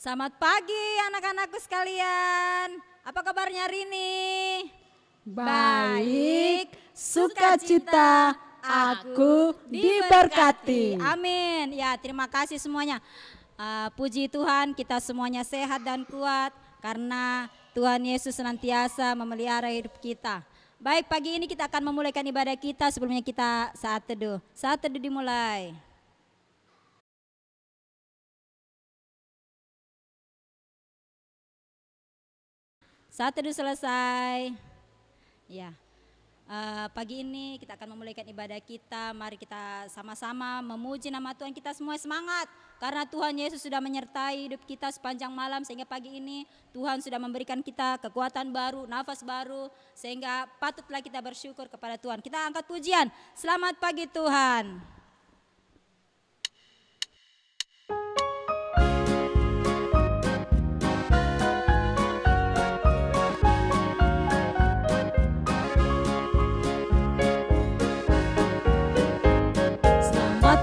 Selamat pagi anak-anakku sekalian. Apa kabarnya hari ini? Baik, sukacita aku diberkati. Amin. Ya, terima kasih semuanya. Puji Tuhan, kita semuanya sehat dan kuat karena Tuhan Yesus senantiasa memelihara hidup kita. Baik, pagi ini kita akan memulaikan ibadah kita. Sebelumnya kita saat teduh. Saat teduh dimulai. Saat teduh selesai. Ya. Pagi ini kita akan memulaikan ibadah kita. Mari kita sama-sama memuji nama Tuhan. Kita semua semangat karena Tuhan Yesus sudah menyertai hidup kita sepanjang malam, sehingga pagi ini Tuhan sudah memberikan kita kekuatan baru, nafas baru, sehingga patutlah kita bersyukur kepada Tuhan. Kita angkat pujian. Selamat pagi Tuhan.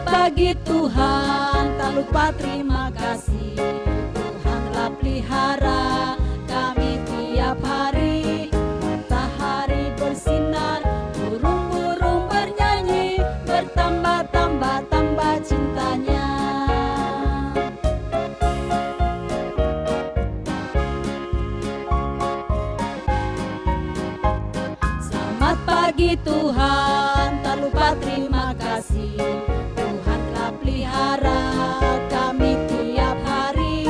Pagi Tuhan, tak lupa terima kasih. Tuhan telah pelihara kami tiap hari. Matahari bersinar, burung-burung bernyanyi, bertambah-tambah cintanya. Selamat pagi Tuhan, tak lupa terima kasih. Pelihara kami tiap hari,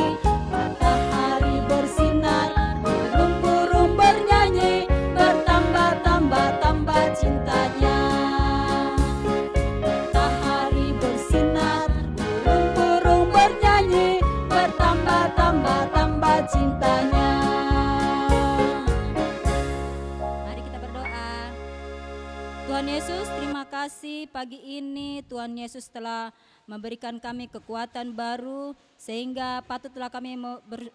matahari bersinar, burung-burung bernyanyi, bertambah-tambah cintanya. Matahari bersinar, burung-burung bernyanyi, bertambah-tambah cintanya. Mari kita berdoa. Tuhan Yesus, terima kasih pagi ini Tuhan Yesus telah memberikan kami kekuatan baru, sehingga patutlah kami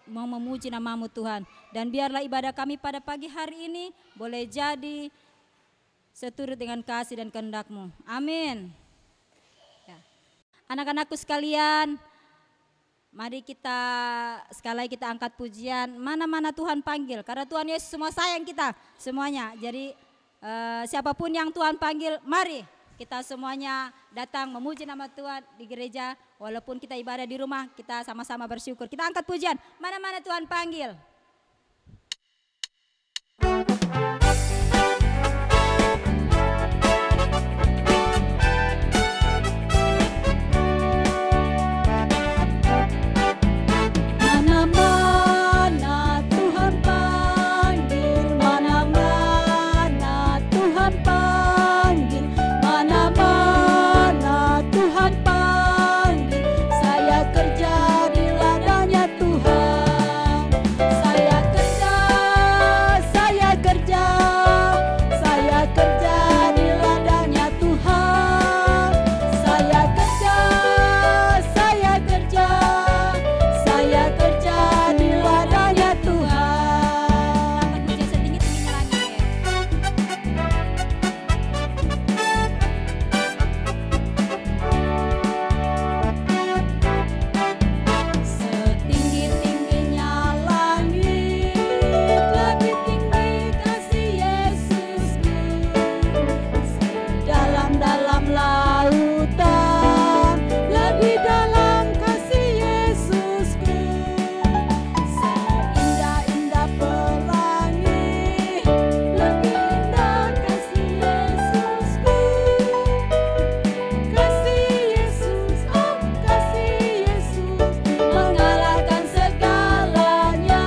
mau memuji nama-Mu Tuhan. Dan biarlah ibadah kami pada pagi hari ini boleh jadi seturut dengan kasih dan kehendak-Mu. Amin. Ya. Anak-anakku sekalian, mari kita sekali lagi kita angkat pujian. Mana-mana Tuhan panggil, karena Tuhan Yesus semua sayang kita semuanya. Jadi siapapun yang Tuhan panggil, mari kita semuanya datang memuji nama Tuhan di gereja. Walaupun kita ibadah di rumah, kita sama-sama bersyukur. Kita angkat pujian, mana-mana Tuhan panggil. Mana-mana Tuhan panggil, mana-mana Tuhan panggil, mana-mana Tuhan panggil. Saya kerja di ladangnya Tuhan. Saya kerja di ladangnya Tuhan. Saya kerja di ladangnya Tuhan. Pujian setinggi-tingginya langit. Setinggi-tingginya langit, lebih tinggi kasih Yesusku. Sedalam-dalam lautan, lebih dalam kasih Yesusku. Seindah-indah pelangi, lebih indah kasih Yesusku. Kasih Yesus, oh kasih Yesus, mengalahkan segalanya.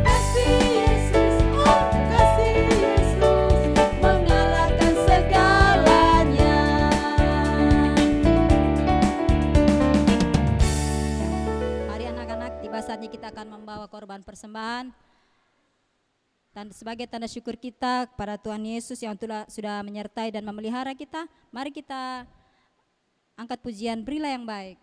Kasih Yesus, oh kasih Yesus, mengalahkan segalanya. Mari anak-anak, tiba saatnya kita akan membawa korban persembahan. Dan sebagai tanda syukur kita kepada Tuhan Yesus yang sudah menyertai dan memelihara kita, mari kita angkat pujian Berilah yang Baik.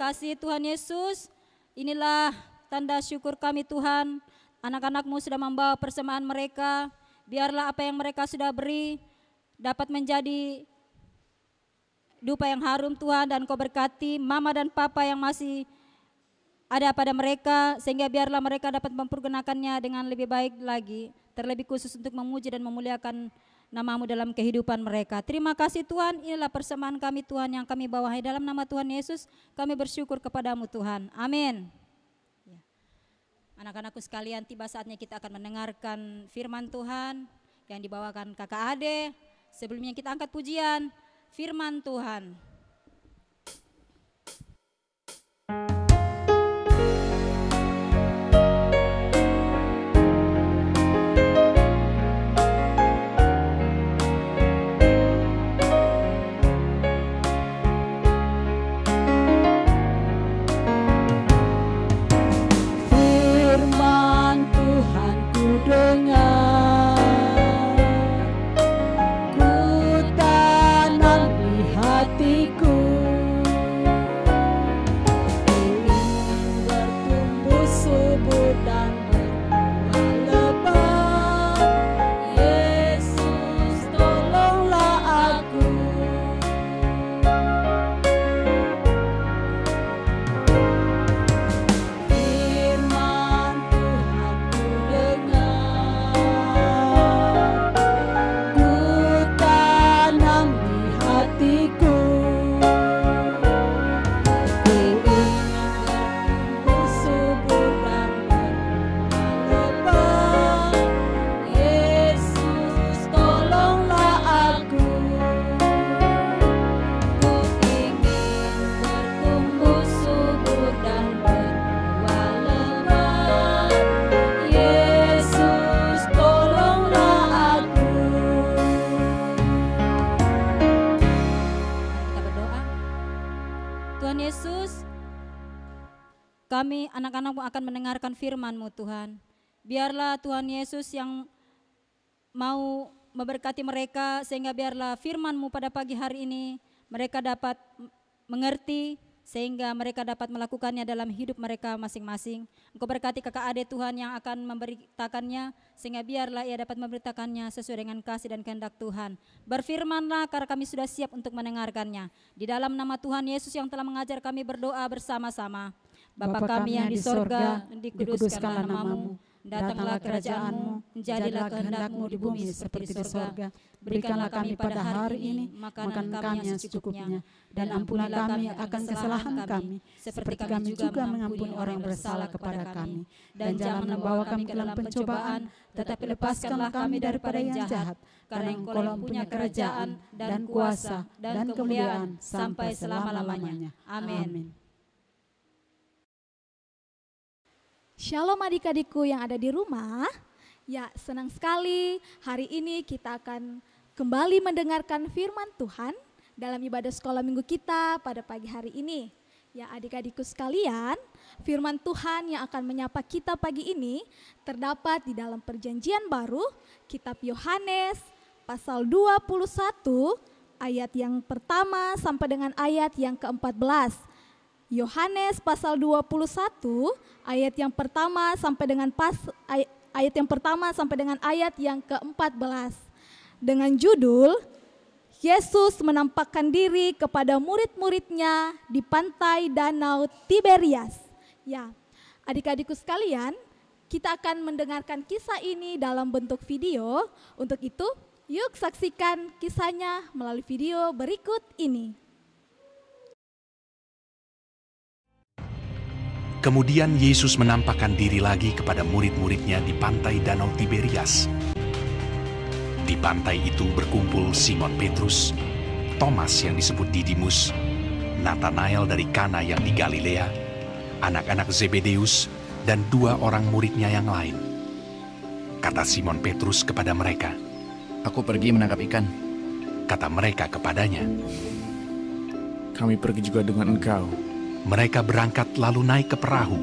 kasih Tuhan Yesus. Inilah tanda syukur kami Tuhan. Anak-anak-Mu sudah membawa persembahan mereka. Biarlah apa yang mereka sudah beri dapat menjadi dupa yang harum Tuhan, dan Kau berkati mama dan papa yang masih ada pada mereka, sehingga biarlah mereka dapat mempergunakannya dengan lebih baik lagi, terlebih khusus untuk memuji dan memuliakan nama-Mu dalam kehidupan mereka. Terima kasih Tuhan, inilah persembahan kami Tuhan yang kami bawahi dalam nama Tuhan Yesus. Kami bersyukur kepada-Mu Tuhan, amin. Anak-anakku sekalian, tiba saatnya kita akan mendengarkan firman Tuhan yang dibawakan Kakak Ade. Sebelumnya kita angkat pujian firman Tuhan. Firman Tuhan ku dengar, ku tanam di hatiku, ingin bertumbuh subur dan berbuah lebat. Yesus, tolonglah aku. Firman Tuhan ku dengar, ku tanam di hatiku, ingin bertumbuh subur dan berbuah lebat. Yesus, tolonglah aku. Ku ingin bertumbuh subur dan berbuah lebat. Yesus, tolonglah aku. Kita berdoa. Tuhan Yesus, kami anak-anak-Mu akan mendengarkan firman-Mu Tuhan. Biarlah Tuhan Yesus yang mau memberkati mereka, sehingga biarlah firman-Mu pada pagi hari ini mereka dapat mengerti, sehingga mereka dapat melakukannya dalam hidup mereka masing-masing. Engkau berkati Kakak Ade Tuhan yang akan memberitakannya, sehingga biarlah ia dapat memberitakannya sesuai dengan kasih dan kehendak Tuhan. Berfirmanlah karena kami sudah siap untuk mendengarkannya. Di dalam nama Tuhan Yesus yang telah mengajar kami berdoa bersama-sama. Bapa kami yang di sorga, dikuduskanlah nama-Mu. Datanglah kerajaan-Mu, jadilah kehendak-Mu di bumi seperti di sorga. Berikanlah kami pada hari ini makanan kami yang secukupnya, dan ampunilah kami akan kesalahan kami, seperti kami juga mengampuni orang yang bersalah kepada kami. Dan jangan membawa kami ke dalam pencobaan, tetapi lepaskanlah kami daripada yang jahat, karena Engkau yang punya kerajaan dan kuasa dan kemuliaan sampai selama-lamanya. Amin. Shalom adik-adikku yang ada di rumah. Ya, senang sekali hari ini kita akan kembali mendengarkan firman Tuhan dalam ibadah sekolah minggu kita pada pagi hari ini. Ya, adik-adikku sekalian, firman Tuhan yang akan menyapa kita pagi ini terdapat di dalam Perjanjian Baru, kitab Yohanes pasal 21 ayat yang pertama sampai dengan ayat yang ke-14. Yohanes pasal 21 ayat yang pertama sampai dengan ayat yang ke-14 dengan judul Yesus menampakkan diri kepada murid-muridnya di pantai Danau Tiberias. Ya, adik-adikku sekalian, kita akan mendengarkan kisah ini dalam bentuk video. Untuk itu, yuk saksikan kisahnya melalui video berikut ini. Kemudian Yesus menampakkan diri lagi kepada murid-muridnya di pantai Danau Tiberias. Di pantai itu berkumpul Simon Petrus, Thomas yang disebut Didimus, Nathanael dari Kana yang di Galilea, anak-anak Zebedeus, dan 2 orang muridnya yang lain. Kata Simon Petrus kepada mereka, "Aku pergi menangkap ikan." Kata mereka kepadanya. "Kami pergi juga dengan engkau." Mereka berangkat lalu naik ke perahu.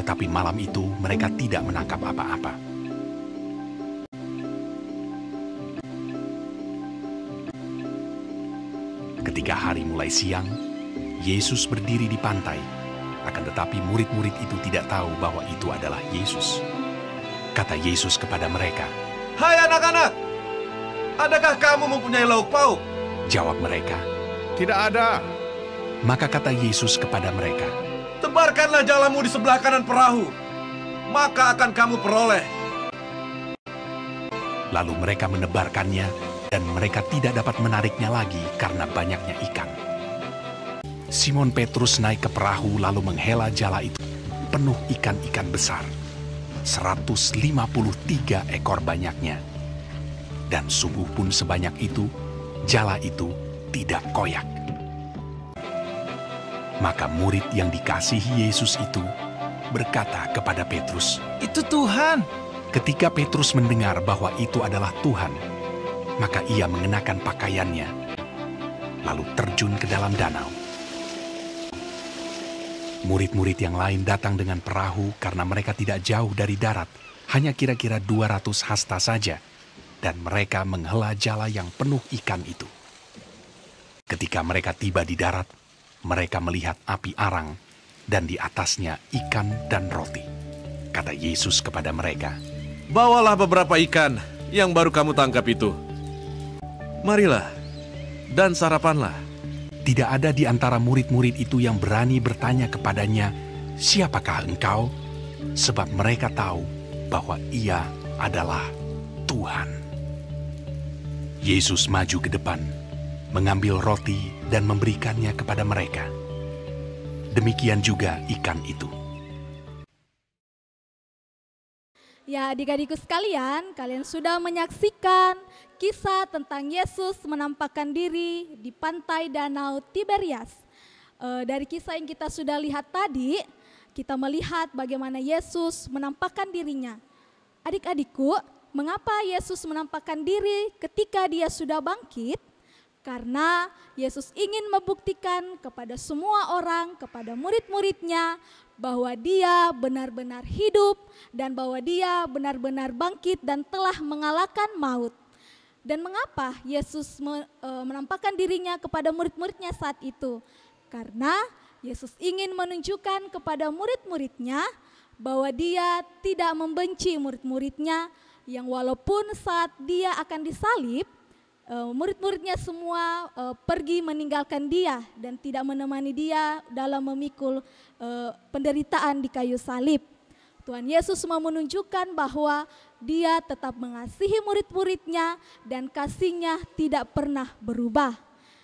Tetapi malam itu mereka tidak menangkap apa-apa. Ketika hari mulai siang, Yesus berdiri di pantai. Akan tetapi murid-murid itu tidak tahu bahwa itu adalah Yesus. Kata Yesus kepada mereka, "Hai anak-anak, adakah kamu mempunyai lauk pauk?" Jawab mereka, Tidak ada. maka kata Yesus kepada mereka, "Tebarkanlah jalamu di sebelah kanan perahu, maka akan kamu peroleh." Lalu mereka menebarkannya dan mereka tidak dapat menariknya lagi karena banyaknya ikan. Simon Petrus naik ke perahu lalu menghela jala itu penuh ikan-ikan besar. 153 ekor banyaknya. Dan sungguh pun sebanyak itu, jala itu tidak koyak. Maka murid yang dikasihi Yesus itu berkata kepada Petrus, Itu Tuhan. ketika Petrus mendengar bahwa itu adalah Tuhan, maka ia mengenakan pakaiannya, lalu terjun ke dalam danau. Murid-murid yang lain datang dengan perahu karena mereka tidak jauh dari darat, hanya kira-kira 200 hasta saja, dan mereka menghela jala yang penuh ikan itu. Ketika mereka tiba di darat, mereka melihat api arang, dan di atasnya ikan dan roti. Kata Yesus kepada mereka, "Bawalah beberapa ikan yang baru kamu tangkap itu. Marilah, dan sarapanlah." tidak ada di antara murid-murid itu yang berani bertanya kepadanya, "Siapakah engkau?" Sebab mereka tahu bahwa ia adalah Tuhan. Yesus maju ke depan, mengambil roti dan memberikannya kepada mereka. Demikian juga ikan itu. Ya, adik-adikku sekalian, kalian sudah menyaksikan kisah tentang Yesus menampakkan diri di pantai Danau Tiberias. Dari kisah yang kita sudah lihat tadi, kita melihat bagaimana Yesus menampakkan dirinya. Adik-adikku, mengapa Yesus menampakkan diri ketika dia sudah bangkit? Karena Yesus ingin membuktikan kepada semua orang, kepada murid-muridnya, bahwa dia benar-benar hidup dan bahwa dia benar-benar bangkit dan telah mengalahkan maut. Dan mengapa Yesus menampakkan dirinya kepada murid-muridnya saat itu? Karena Yesus ingin menunjukkan kepada murid-muridnya bahwa dia tidak membenci murid-muridnya, yang walaupun saat dia akan disalib, murid-muridnya semua pergi meninggalkan dia dan tidak menemani dia dalam memikul penderitaan di kayu salib. Tuhan Yesus mau menunjukkan bahwa dia tetap mengasihi murid-muridnya dan kasihnya tidak pernah berubah.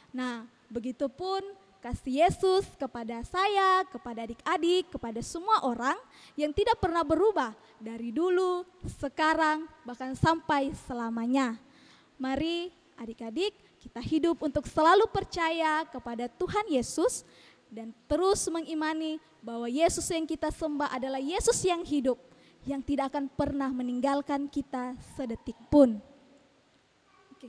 Nah, begitupun kasih Yesus kepada saya, kepada adik-adik, kepada semua orang yang tidak pernah berubah dari dulu, sekarang, bahkan sampai selamanya. Mari adik-adik, kita hidup untuk selalu percaya kepada Tuhan Yesus dan terus mengimani bahwa Yesus yang kita sembah adalah Yesus yang hidup, yang tidak akan pernah meninggalkan kita sedetik pun. Oke.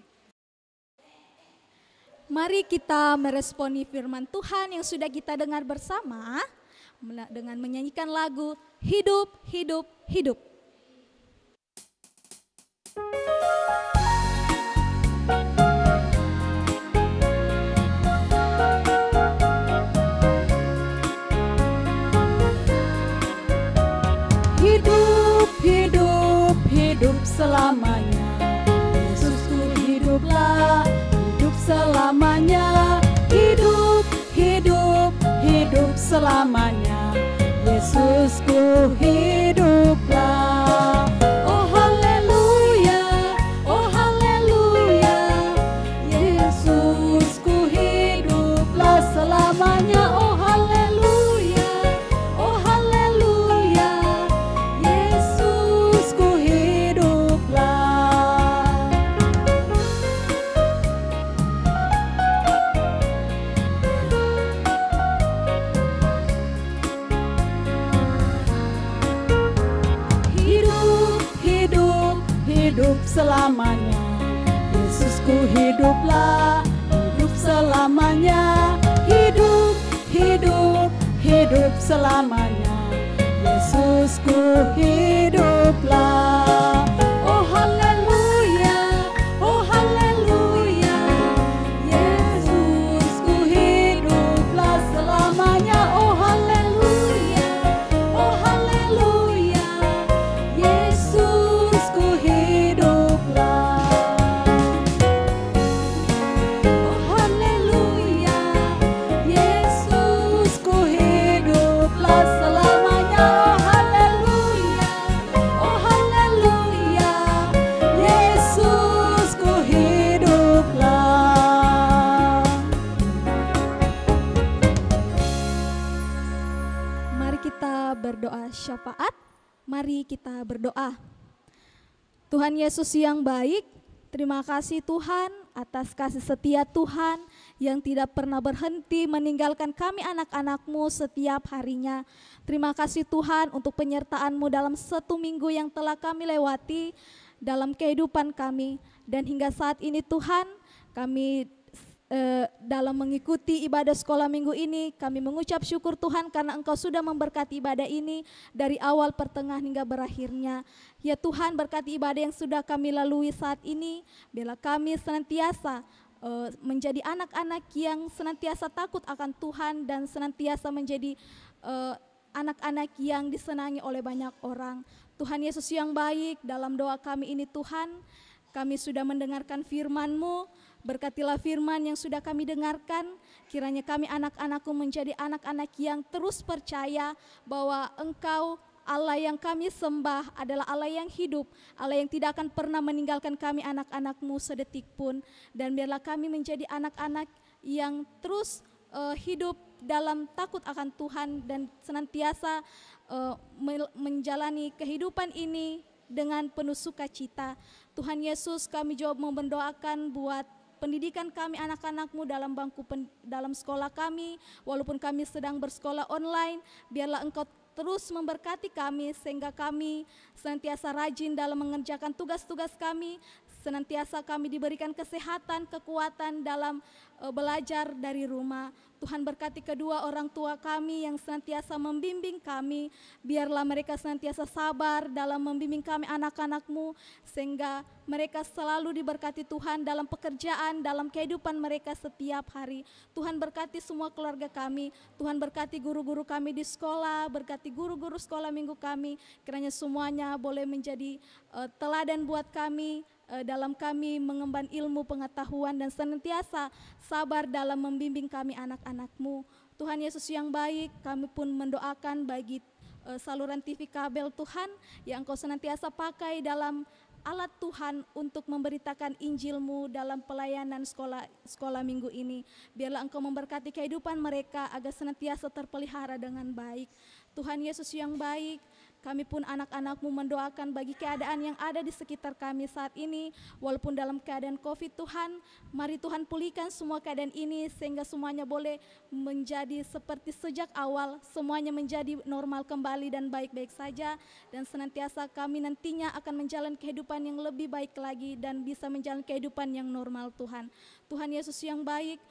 Mari kita meresponi firman Tuhan yang sudah kita dengar bersama dengan menyanyikan lagu Hidup, Hidup, Hidup. Hidup selamanya, Yesusku hiduplah, hidup selamanya. Hidup, hidup, hidup selamanya, Yesusku hiduplah. Oh haleluya, oh haleluya, Yesusku hiduplah selamanya. Oh haleluya, oh haleluya, Yesusku hiduplah. Hidup, hidup, hidup selamanya, Yesusku hiduplah, hidup selamanya. Hidup, hidup, hidup selamanya, Yesusku hiduplah. Oh haleluya, oh haleluya, Yesusku hiduplah selamanya. Oh haleluya, oh haleluya, Yesusku hiduplah. Oh haleluya, Yesusku hiduplah selamanya. Oh haleluya, Yesusku hiduplah. Mari kita berdoa syafaat. Mari kita berdoa. Tuhan Yesus yang baik, terima kasih Tuhan atas kasih setia Tuhan yang tidak pernah berhenti meninggalkan kami anak-anak-Mu setiap harinya. Terima kasih Tuhan untuk penyertaan-Mu dalam 1 minggu yang telah kami lewati dalam kehidupan kami. Dan hingga saat ini Tuhan, kami dalam mengikuti ibadah sekolah minggu ini, kami mengucap syukur Tuhan karena Engkau sudah memberkati ibadah ini dari awal, pertengahan hingga berakhirnya. Ya Tuhan, berkati ibadah yang sudah kami lalui saat ini, biarlah kami senantiasa menjadi anak-anak yang senantiasa takut akan Tuhan dan senantiasa menjadi anak-anak yang disenangi oleh banyak orang. Tuhan Yesus yang baik, dalam doa kami ini Tuhan, kami sudah mendengarkan firman-Mu. Berkatilah firman yang sudah kami dengarkan, kiranya kami anak-anak-Mu menjadi anak-anak yang terus percaya bahwa Engkau Allah yang kami sembah adalah Allah yang hidup, Allah yang tidak akan pernah meninggalkan kami anak-anak-Mu sedetik pun. Dan biarlah kami menjadi anak-anak yang terus hidup dalam takut akan Tuhan dan senantiasa menjalani kehidupan ini dengan penuh sukacita. Tuhan Yesus, kami juga mau mendoakan buat pendidikan kami anak-anak-Mu dalam dalam sekolah kami, walaupun kami sedang bersekolah online, biarlah Engkau terus memberkati kami sehingga kami senantiasa rajin dalam mengerjakan tugas-tugas kami, senantiasa kami diberikan kesehatan, kekuatan dalam belajar dari rumah. Tuhan berkati kedua orang tua kami yang senantiasa membimbing kami, biarlah mereka senantiasa sabar dalam membimbing kami anak-anak-Mu, sehingga mereka selalu diberkati Tuhan dalam pekerjaan, dalam kehidupan mereka setiap hari. Tuhan berkati semua keluarga kami, Tuhan berkati guru-guru kami di sekolah, berkati guru-guru sekolah minggu kami, kiranya semuanya boleh menjadi teladan buat kami, dalam kami mengemban ilmu pengetahuan dan senantiasa sabar dalam membimbing kami anak-anak-Mu. Tuhan Yesus yang baik, kami pun mendoakan bagi saluran TV kabel Tuhan yang Engkau senantiasa pakai dalam alat Tuhan untuk memberitakan Injil-Mu dalam pelayanan sekolah minggu ini. Biarlah Engkau memberkati kehidupan mereka agar senantiasa terpelihara dengan baik. Tuhan Yesus yang baik, kami pun anak-anak-Mu mendoakan bagi keadaan yang ada di sekitar kami saat ini. Walaupun dalam keadaan COVID Tuhan, mari Tuhan pulihkan semua keadaan ini sehingga semuanya boleh menjadi seperti sejak awal. Semuanya menjadi normal kembali dan baik-baik saja. Dan senantiasa kami nantinya akan menjalani kehidupan yang lebih baik lagi dan bisa menjalani kehidupan yang normal Tuhan. Tuhan Yesus yang baik,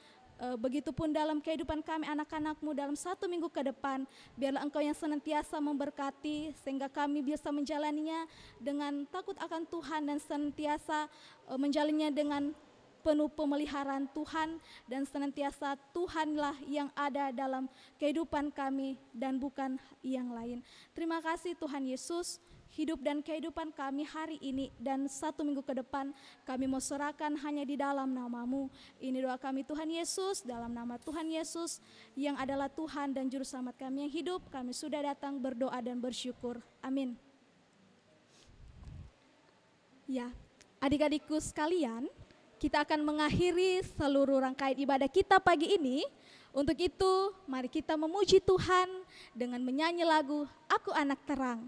begitupun dalam kehidupan kami anak-anak-Mu dalam 1 minggu ke depan, biarlah Engkau yang senantiasa memberkati sehingga kami bisa menjalaninya dengan takut akan Tuhan dan senantiasa menjalannya dengan penuh pemeliharaan Tuhan, dan senantiasa Tuhanlah yang ada dalam kehidupan kami dan bukan yang lain. Terima kasih Tuhan Yesus. Hidup dan kehidupan kami hari ini dan 1 minggu ke depan kami mau serahkan hanya di dalam nama-Mu. Ini doa kami Tuhan Yesus, dalam nama Tuhan Yesus yang adalah Tuhan dan Juru Selamat kami yang hidup, kami sudah datang berdoa dan bersyukur. Amin. Ya, adik-adikku sekalian, kita akan mengakhiri seluruh rangkaian ibadah kita pagi ini. Untuk itu, mari kita memuji Tuhan dengan menyanyi lagu Aku Anak Terang.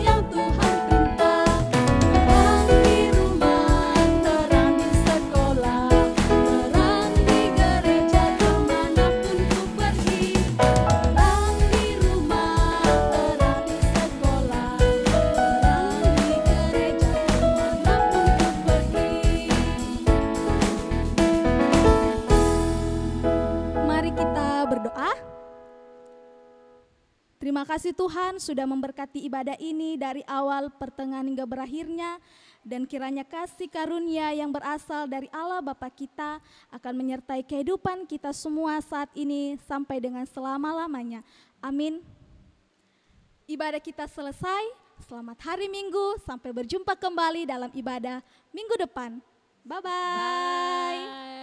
Yang kita berdoa. Terima kasih Tuhan sudah memberkati ibadah ini dari awal, pertengahan hingga berakhirnya. Dan kiranya kasih karunia yang berasal dari Allah Bapa kita akan menyertai kehidupan kita semua saat ini sampai dengan selama-lamanya. Amin. Ibadah kita selesai. Selamat hari Minggu. Sampai berjumpa kembali dalam ibadah minggu depan. Bye-bye. Bye.